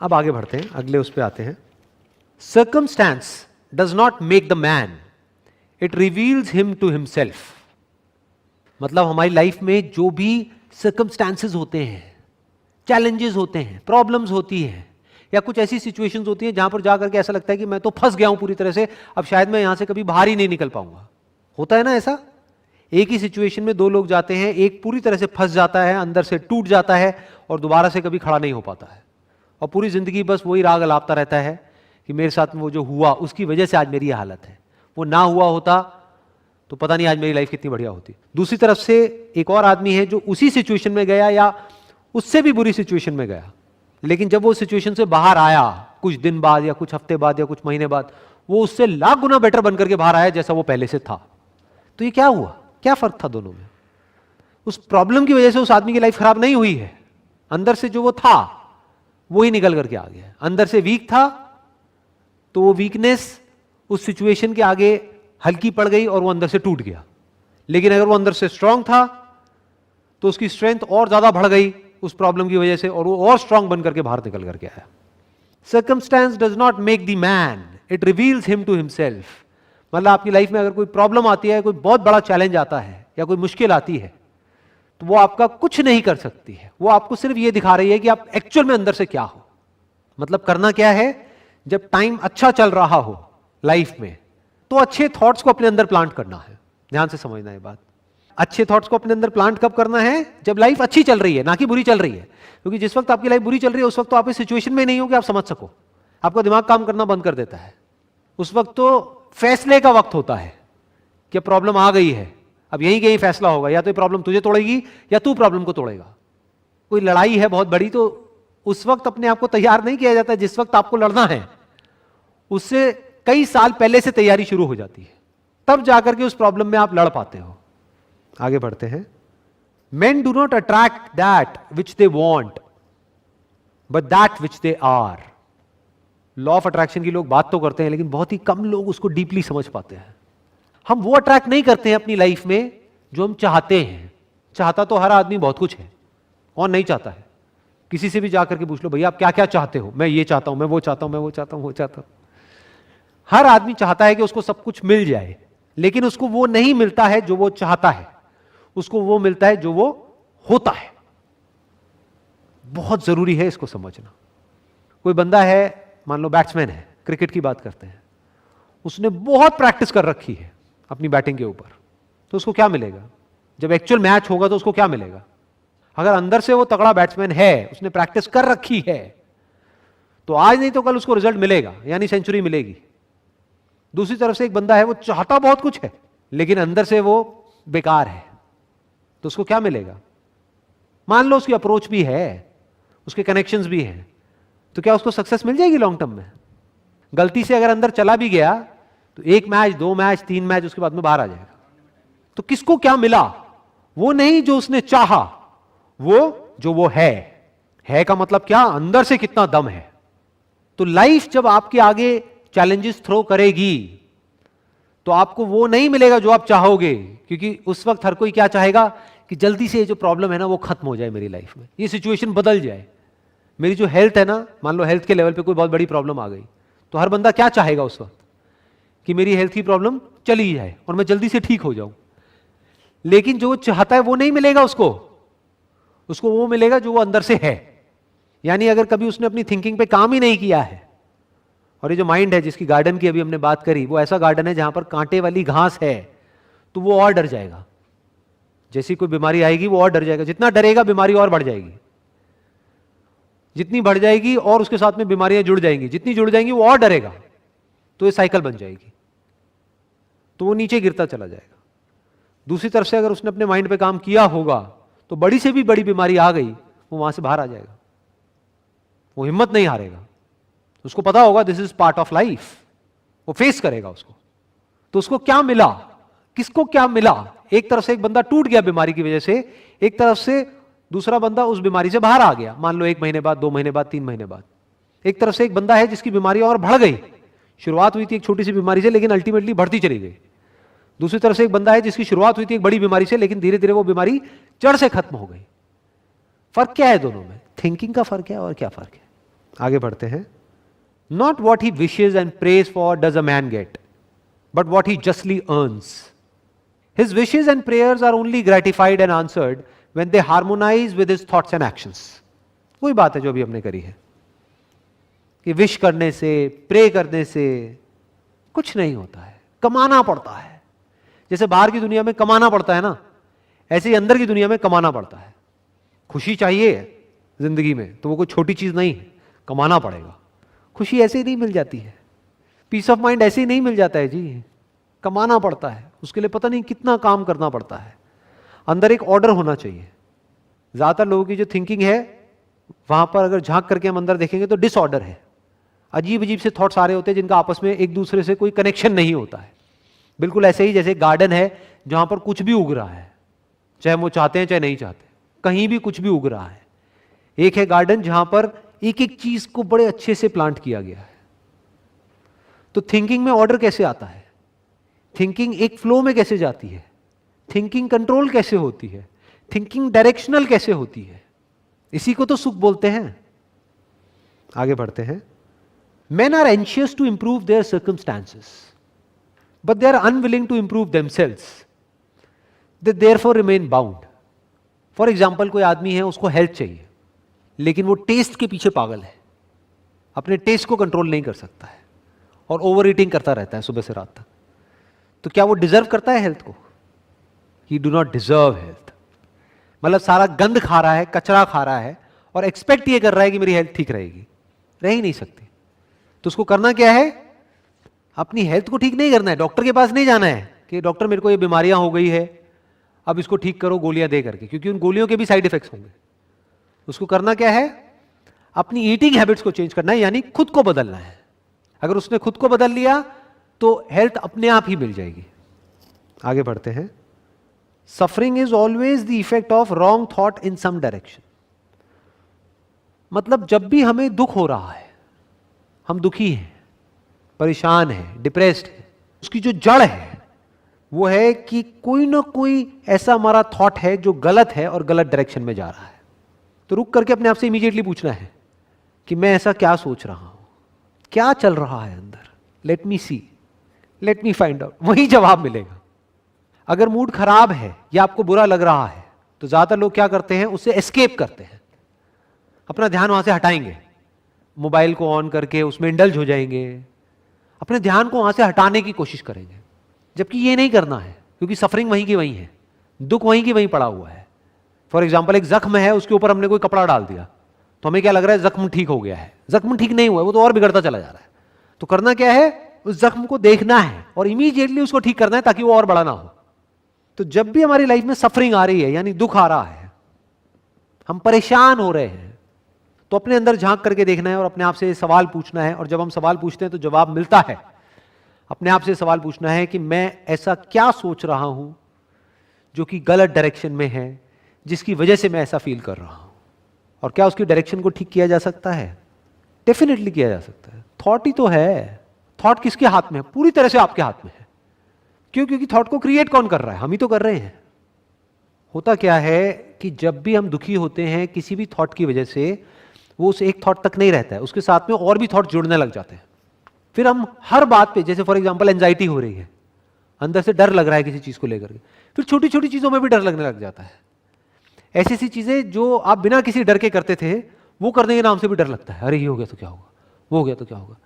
अब आगे बढ़ते हैं, अगले उस पे आते हैं। Circumstance does not make the man, it reveals him to himself. मतलब हमारी लाइफ में जो भी सर्कमस्टेंसेस होते हैं, चैलेंजेस होते हैं, प्रॉब्लम्स होती हैं, या कुछ ऐसी सिचुएशंस होती हैं जहां पर जाकर के ऐसा लगता है कि मैं तो फंस गया हूं पूरी तरह से, अब शायद मैं यहां से कभी बाहर ही नहीं निकल पाऊंगा। होता है ना ऐसा? एक ही सिचुएशन में दो लोग जाते हैं, एक पूरी तरह से फंस जाता है, अंदर से टूट जाता है और दोबारा से कभी खड़ा नहीं हो पाता है, और पूरी जिंदगी बस वही राग अलापता रहता है कि मेरे साथ में वो जो हुआ उसकी वजह से आज मेरी हालत है, वो ना हुआ होता तो पता नहीं आज मेरी लाइफ कितनी बढ़िया होती। दूसरी तरफ से एक और आदमी है जो उसी सिचुएशन में गया या उससे भी बुरी सिचुएशन में गया, लेकिन जब वो सिचुएशन से बाहर आया कुछ दिन बाद या कुछ हफ्ते बाद या कुछ महीने बाद, वो उससे लाख गुना बेटर बनकर के बाहर आया जैसा वो पहले से था। तो ये क्या हुआ? क्या फर्क था दोनों में? उस प्रॉब्लम की वजह से उस आदमी की लाइफ खराब नहीं हुई है, अंदर से जो वो था वो ही निकल करके आ गया। अंदर से वीक था तो वो वीकनेस उस सिचुएशन के आगे हल्की पड़ गई और वो अंदर से टूट गया। लेकिन अगर वो अंदर से स्ट्रांग था तो उसकी स्ट्रेंथ और ज्यादा बढ़ गई उस प्रॉब्लम की वजह से, और वो और स्ट्रांग बन करके बाहर निकल करके आया। Circumstance does not make the man, it reveals him to himself. मतलब आपकी लाइफ में अगर कोई प्रॉब्लम आती है, कोई बहुत बड़ा चैलेंज आता है या कोई मुश्किल आती है, तो वो आपका कुछ नहीं कर सकती है, वो आपको सिर्फ ये दिखा रही है कि आप एक्चुअल में अंदर से क्या हो। मतलब करना क्या है, जब टाइम अच्छा चल रहा हो लाइफ में तो अच्छे थॉट्स को अपने अंदर प्लांट करना है। ध्यान से समझना ये बात। अच्छे थॉट्स को अपने अंदर प्लांट कब करना है? जब लाइफ अच्छी चल रही है, ना कि बुरी चल रही है। क्योंकि जिस वक्त आपकी लाइफ बुरी चल रही है उस वक्त तो आप इस सिचुएशन में नहीं हो कि आप समझ सको, आपका दिमाग काम करना बंद कर देता है। उस वक्त तो फैसले का वक्त होता है कि प्रॉब्लम आ गई है, अब यहीं कहीं फैसला होगा, या तो ये प्रॉब्लम तुझे तोड़ेगी या तू प्रॉब्लम को तोड़ेगा। कोई लड़ाई है बहुत बड़ी तो उस वक्त अपने आप को तैयार नहीं किया जाता, जिस वक्त आपको लड़ना है उससे कई साल पहले से तैयारी शुरू हो जाती है, तब जाकर के उस प्रॉब्लम में आप लड़ पाते हो। आगे बढ़ते हैं। Men do not attract that which they want, but that which they are. Law of attraction की लोग बात तो करते हैं, लेकिन बहुत ही कम लोग उसको डीपली समझ पाते हैं। हम वो अट्रैक्ट नहीं करते हैं अपनी लाइफ में जो हम चाहते हैं। चाहता तो हर आदमी बहुत कुछ है, और नहीं चाहता है। किसी से भी जाकर के पूछ लो, भैया आप क्या क्या चाहते हो? मैं ये चाहता हूं, मैं वो चाहता हूं, मैं वो चाहता हूं, वो चाहता हूं। हर आदमी चाहता है कि उसको सब कुछ मिल जाए, लेकिन उसको वो नहीं मिलता है जो वो चाहता है, उसको वो मिलता है जो वो होता है। बहुत जरूरी है इसको समझना। कोई बंदा है, मान लो बैट्समैन है, क्रिकेट की बात करते हैं, उसने बहुत प्रैक्टिस कर रखी है अपनी बैटिंग के ऊपर, तो उसको क्या मिलेगा? जब एक्चुअल मैच होगा तो उसको क्या मिलेगा? अगर अंदर से वो तगड़ा बैट्समैन है, उसने प्रैक्टिस कर रखी है, तो आज नहीं तो कल उसको रिजल्ट मिलेगा, यानी सेंचुरी मिलेगी। दूसरी तरफ से एक बंदा है, वो चाहता बहुत कुछ है लेकिन अंदर से वो बेकार है, तो उसको क्या मिलेगा? मान लो उसकी अप्रोच भी है, उसके कनेक्शंस भी हैं, तो क्या उसको सक्सेस मिल जाएगी लॉन्ग टर्म में? गलती से अगर अंदर चला भी गया तो 1 मैच, 2 मैच, 3 मैच उसके बाद में बाहर आ जाएगा। तो किसको क्या मिला? वो नहीं जो उसने चाहा, वो जो वो है का मतलब क्या? अंदर से कितना दम है। तो लाइफ जब आपके आगे चैलेंजेस थ्रो करेगी तो आपको वो नहीं मिलेगा जो आप चाहोगे, क्योंकि उस वक्त हर कोई क्या चाहेगा कि जल्दी से ये जो प्रॉब्लम है ना वो खत्म हो जाए, मेरी लाइफ में ये सिचुएशन बदल जाए। मेरी जो हेल्थ है ना, मान लो हेल्थ के लेवल पे कोई बहुत बड़ी प्रॉब्लम आ गई, तो हर बंदा क्या चाहेगा उस वक्त? कि मेरी हेल्थ की प्रॉब्लम चली जाए और मैं जल्दी से ठीक हो जाऊं। लेकिन जो चाहता है वो नहीं मिलेगा उसको वो मिलेगा जो वो अंदर से है। यानी अगर कभी उसने अपनी थिंकिंग पे काम ही नहीं किया है, और ये जो माइंड है जिसकी गार्डन की अभी हमने बात करी, वो ऐसा गार्डन है जहां पर कांटे वाली घास है, तो वो और डर जाएगा। जैसी कोई बीमारी आएगी वो और डर जाएगा, जितना डरेगा बीमारी और बढ़ जाएगी, जितनी बढ़ जाएगी और उसके साथ में बीमारियां जुड़ जाएंगी, जितनी जुड़ जाएंगी वो और डरेगा, तो ये साइकिल बन जाएगी, तो वो नीचे गिरता चला जाएगा। दूसरी तरफ से अगर उसने अपने माइंड पे काम किया होगा तो बड़ी से भी बड़ी बीमारी आ गई, वो वहां से बाहर आ जाएगा, वो हिम्मत नहीं हारेगा, उसको पता होगा this is part of life, वो फेस करेगा उसको। तो उसको क्या मिला? किसको क्या मिला? एक तरफ से एक बंदा टूट गया बीमारी की वजह से, एक तरफ से दूसरा बंदा उस बीमारी से बाहर आ गया, मान लो 1 महीने बाद, 2 महीने बाद, 3 महीने बाद। एक तरफ से एक बंदा है जिसकी बीमारी और बढ़ गई, शुरुआत हुई थी एक छोटी सी बीमारी से लेकिन अल्टीमेटली बढ़ती चली गई। दूसरी तरफ से एक बंदा है जिसकी शुरुआत हुई थी एक बड़ी बीमारी से, लेकिन धीरे धीरे वो बीमारी जड़ से खत्म हो गई। फर्क क्या है दोनों में? थिंकिंग का फर्क है और क्या फर्क है? आगे बढ़ते हैं। Not what he wishes and prays for does a man get, but what he justly earns. His wishes and prayers are only gratified and answered when they harmonise with his thoughts and actions. वही बात है जो अभी हमने करी है कि wish करने से, प्रे करने से कुछ नहीं होता है, कमाना पड़ता है। जैसे बाहर की दुनिया में कमाना पड़ता है ना, ऐसे ही अंदर की दुनिया में कमाना पड़ता है। खुशी चाहिए जिंदगी में तो वो कोई छोटी चीज नहीं है, कमाना पड़ेगा। खुशी ऐसे ही नहीं मिल जाती है, पीस ऑफ माइंड ऐसे ही नहीं मिल जाता है जी, कमाना पड़ता है। उसके लिए पता नहीं कितना काम करना पड़ता है। अंदर एक ऑर्डर होना चाहिए। ज्यादातर लोगों की जो थिंकिंग है वहां पर अगर झांक करके हम अंदर देखेंगे तो डिसऑर्डर है। अजीब अजीब से थॉट्स आ रहे होते हैं जिनका आपस में एक दूसरे से कोई कनेक्शन नहीं होता है। बिल्कुल ऐसे ही जैसे गार्डन है जहां पर कुछ भी उग रहा है, चाहे वो चाहते हैं चाहे नहीं चाहते, कहीं भी कुछ भी उग रहा है। एक है गार्डन जहां पर एक एक चीज को बड़े अच्छे से प्लांट किया गया है। तो थिंकिंग में ऑर्डर कैसे आता है, थिंकिंग एक फ्लो में कैसे जाती है, थिंकिंग कंट्रोल कैसे होती है, थिंकिंग डायरेक्शनल कैसे होती है, इसी को तो सुख बोलते हैं। आगे बढ़ते हैं। Men are anxious to improve their circumstances, but they are unwilling to improve themselves. They therefore remain bound. For example, कोई आदमी है, उसको हेल्थ चाहिए, लेकिन वो टेस्ट के पीछे पागल है, अपने टेस्ट को कंट्रोल नहीं कर सकता है और ओवर ईटिंग करता रहता है सुबह से रात तक। तो क्या वो डिजर्व करता है हेल्थ को? He do not deserve health. मतलब सारा गंद खा रहा है, कचरा खा रहा है और एक्सपेक्ट ये कर रहा है कि मेरी हेल्थ ठीक रहेगी। रह ही नहीं सकती। तो उसको करना क्या है? अपनी हेल्थ को ठीक नहीं करना है, डॉक्टर के पास नहीं जाना है कि डॉक्टर मेरे को ये बीमारियां हो गई है, अब इसको ठीक करो गोलियां दे करके, क्योंकि उन गोलियों के भी साइड इफेक्ट्स होंगे। उसको करना क्या है? अपनी ईटिंग हैबिट्स को चेंज करना है, यानी खुद को बदलना है। अगर उसने खुद को बदल लिया तो हेल्थ अपने आप ही मिल जाएगी। आगे बढ़ते हैं। Suffering is always the effect of wrong thought in some direction. मतलब जब भी हमें दुख हो रहा है, हम दुखी हैं, परेशान हैं, डिप्रेस्ड हैं, उसकी जो जड़ है वो है कि कोई ना कोई ऐसा हमारा थॉट है जो गलत है और गलत डायरेक्शन में जा रहा है। तो रुक करके अपने आप से इमीडिएटली पूछना है कि मैं ऐसा क्या सोच रहा हूं, क्या चल रहा है अंदर, लेट मी सी, लेट मी फाइंड आउट। वही जवाब मिलेगा। अगर मूड खराब है या आपको बुरा लग रहा है तो ज्यादातर लोग क्या करते हैं, उससे एस्केप करते हैं, अपना ध्यान वहां से हटाएंगे, मोबाइल को ऑन करके उसमें इंडल्ज हो जाएंगे, अपने ध्यान को वहां से हटाने की कोशिश करेंगे। जबकि ये नहीं करना है, क्योंकि सफरिंग वहीं की वहीं है, दुख वहीं की वहीं पड़ा हुआ है। फॉर एग्जाम्पल, एक जख्म है, उसके ऊपर हमने कोई कपड़ा डाल दिया तो हमें क्या लग रहा है, जख्म ठीक हो गया है। जख्म ठीक नहीं हुआ है, वो तो और बिगड़ता चला जा रहा है। तो करना क्या है, उस जख्म को देखना है और इमीडिएटली उसको ठीक करना है ताकि वो और बड़ा ना हो। तो जब भी हमारी लाइफ में सफरिंग आ रही है, यानी दुख आ रहा है, हम परेशान हो रहे हैं, तो अपने अंदर झांक करके देखना है और अपने आप से सवाल पूछना है। और जब हम सवाल पूछते हैं तो जवाब मिलता है। अपने आप से सवाल पूछना है कि मैं ऐसा क्या सोच रहा हूं जो कि गलत डायरेक्शन में है, जिसकी वजह से मैं ऐसा फील कर रहा हूं, और क्या उसकी डायरेक्शन को ठीक किया जा सकता है? डेफिनेटली किया जा सकता है। थॉट ही तो है। थॉट किसके हाथ में है? पूरी तरह से आपके हाथ में है। क्यों? क्योंकि थॉट को क्रिएट कौन कर रहा है? हम ही तो कर रहे हैं। होता क्या है कि जब भी हम दुखी होते हैं किसी भी थॉट की वजह से, वो उस एक थॉट तक नहीं रहता है, उसके साथ में और भी थॉट जुड़ने लग जाते हैं। फिर हम हर बात पे, जैसे फॉर एग्जांपल एंजाइटी हो रही है, अंदर से डर लग रहा है किसी चीज को लेकर के, फिर छोटी छोटी चीजों में भी डर लगने लग जाता है। ऐसी ऐसी चीजें जो आप बिना किसी डर के करते थे, वो करने के नाम से भी डर लगता है। अरे ये हो गया तो क्या होगा, वो हो गया तो क्या होगा।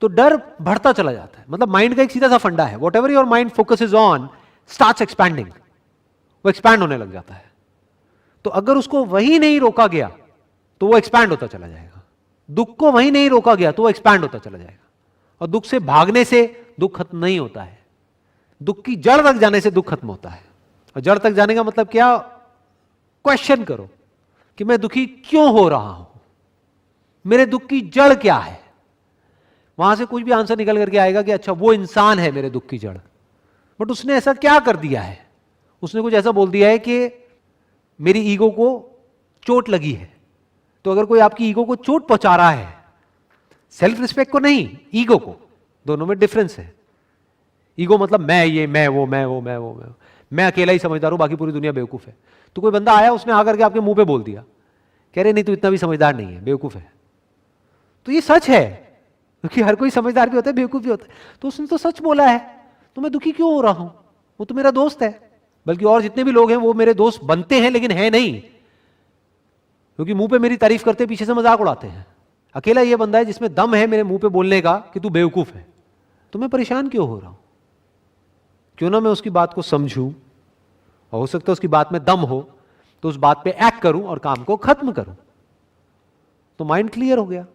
तो डर बढ़ता चला जाता है। मतलब माइंड का एक सीधा सा फंडा है, what ever your mind focuses on starts expanding. वो एक्सपैंड होने लग जाता है। तो अगर उसको वही नहीं रोका गया तो वो एक्सपैंड होता चला जाएगा। दुख को वहीं नहीं रोका गया तो वो एक्सपैंड होता चला जाएगा। और दुख से भागने से दुख खत्म नहीं होता है, दुख की जड़ तक जाने से दुख खत्म होता है। और जड़ तक जाने का मतलब क्या? क्वेश्चन करो कि मैं दुखी क्यों हो रहा हूं, मेरे दुख की जड़ क्या है। वहां से कुछ भी आंसर निकल करके आएगा कि अच्छा वो इंसान है मेरे दुख की जड़। बट उसने ऐसा क्या कर दिया है? उसने कुछ ऐसा बोल दिया है कि मेरी ईगो को चोट लगी है। तो अगर कोई आपकी ईगो को चोट पहुंचा रहा है, सेल्फ रिस्पेक्ट को नहीं, ईगो को, दोनों में डिफरेंस है। ईगो मतलब मैं ये, मैं वो, मैं वो, मैं वो, मैं अकेला ही समझदार हूं, बाकी पूरी दुनिया बेवकूफ है। तो कोई बंदा आया, उसने आकर के आपके मुंह पे बोल दिया, कह रहे नहीं तू इतना भी समझदार नहीं है, बेवकूफ है। तो ये सच है, क्योंकि हर कोई समझदार भी होता है, बेवकूफ भी होता है। तो उसने तो सच बोला है, तो मैं दुखी क्यों हो रहा हूं? वो तो मेरा दोस्त है। बल्कि और जितने भी लोग हैं वो मेरे दोस्त बनते हैं लेकिन है नहीं, क्योंकि मुंह पे मेरी तारीफ करते पीछे से मजाक उड़ाते हैं। अकेला ये बंदा है जिसमें दम है मेरे मुंह पे बोलने का कि तू बेवकूफ है। तो मैं परेशान क्यों हो रहा हूं? क्यों ना मैं उसकी बात को समझूं, और हो सकता है उसकी बात में दम हो तो उस बात पे एक्ट करूं और काम को खत्म करूं। तो माइंड क्लियर हो गया।